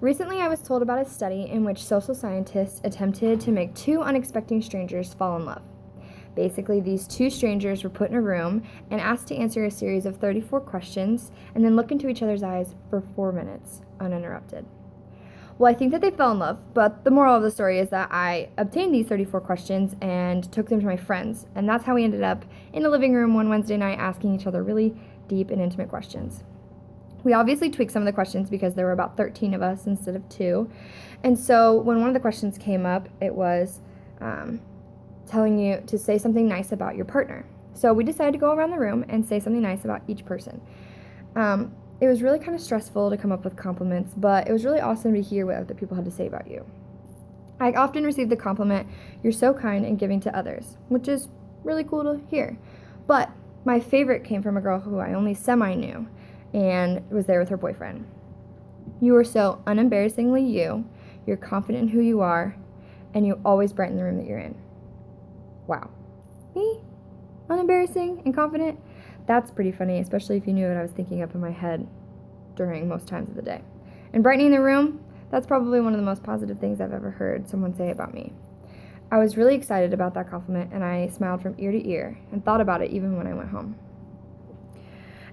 Recently, I was told about a study in which social scientists attempted to make two unexpected strangers fall in love. Basically, these two strangers were put in a room and asked to answer a series of 34 questions and then look into each other's eyes for 4 minutes, uninterrupted. Well, I think that they fell in love, but the moral of the story is that I obtained these 34 questions and took them to my friends, and that's how we ended up in a living room one Wednesday night asking each other really deep and intimate questions. We obviously tweaked some of the questions because there were about 13 of us instead of 2. And so when one of the questions came up, it was telling you to say something nice about your partner. So we decided to go around the room and say something nice about each person. It was really kind of stressful to come up with compliments, but it was really awesome to hear what other people had to say about you. I often receive the compliment, "You're so kind and giving to others," which is really cool to hear. But my favorite came from a girl who I only semi-knew and was there with her boyfriend. "You are so unembarrassingly you, you're confident in who you are, and you always brighten the room that you're in." Wow. Me? Unembarrassing and confident? That's pretty funny, especially if you knew what I was thinking up in my head during most times of the day. And brightening the room? That's probably one of the most positive things I've ever heard someone say about me. I was really excited about that compliment, and I smiled from ear to ear and thought about it even when I went home.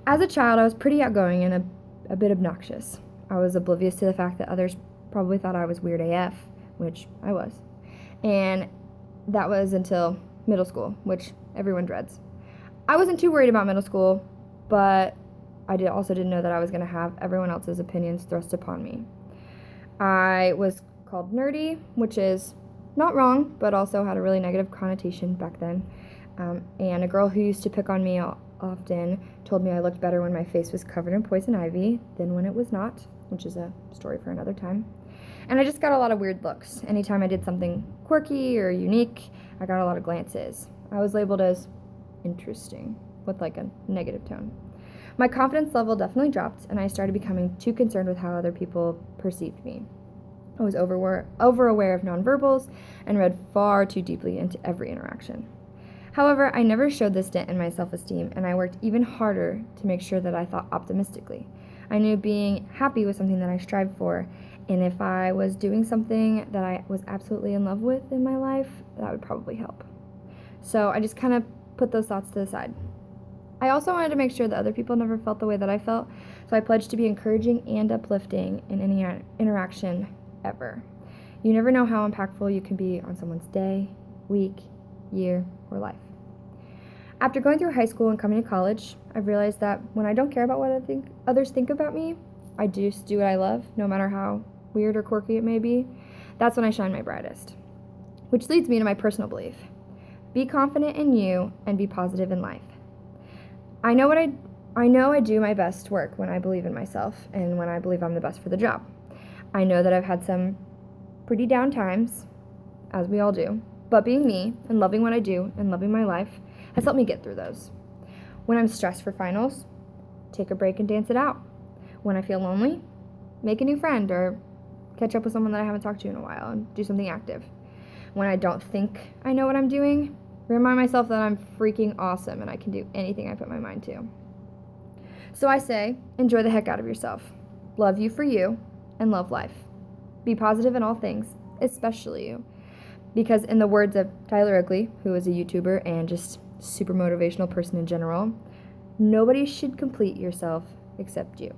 As a child, I was pretty outgoing and a bit obnoxious. I was oblivious to the fact that others probably thought I was weird AF, which I was. And that was until middle school, which everyone dreads. I wasn't too worried about middle school, but I also didn't know that I was going to have everyone else's opinions thrust upon me. I was called nerdy, which is not wrong, but also had a really negative connotation back then. And a girl who used to pick on me often told me I looked better when my face was covered in poison ivy than when it was not, which is a story for another time. And I just got a lot of weird looks. Anytime I did something quirky or unique, I got a lot of glances. I was labeled as interesting with like a negative tone. My confidence level definitely dropped, and I started becoming too concerned with how other people perceived me. I was over aware of nonverbals and read far too deeply into every interaction. However, I never showed this dent in my self-esteem, and I worked even harder to make sure that I thought optimistically. I knew being happy was something that I strived for, and if I was doing something that I was absolutely in love with in my life, that would probably help. So I just kind of put those thoughts to the side. I also wanted to make sure that other people never felt the way that I felt, so I pledged to be encouraging and uplifting in any interaction ever. You never know how impactful you can be on someone's day, week, year, or life. After going through high school and coming to college, I've realized that when I don't care about what others think about me, I just do what I love, no matter how weird or quirky it may be. That's when I shine my brightest. Which leads me to my personal belief. Be confident in you and be positive in life. I know I do my best work when I believe in myself and when I believe I'm the best for the job. I know that I've had some pretty down times, as we all do, but being me and loving what I do and loving my life has helped me get through those. When I'm stressed for finals, take a break and dance it out. When I feel lonely, make a new friend or catch up with someone that I haven't talked to in a while and do something active. When I don't think I know what I'm doing, remind myself that I'm freaking awesome and I can do anything I put my mind to. So I say, enjoy the heck out of yourself. Love you for you and love life. Be positive in all things, especially you. Because in the words of Tyler Oakley, who is a YouTuber and just super motivational person in general, nobody should complete yourself except you.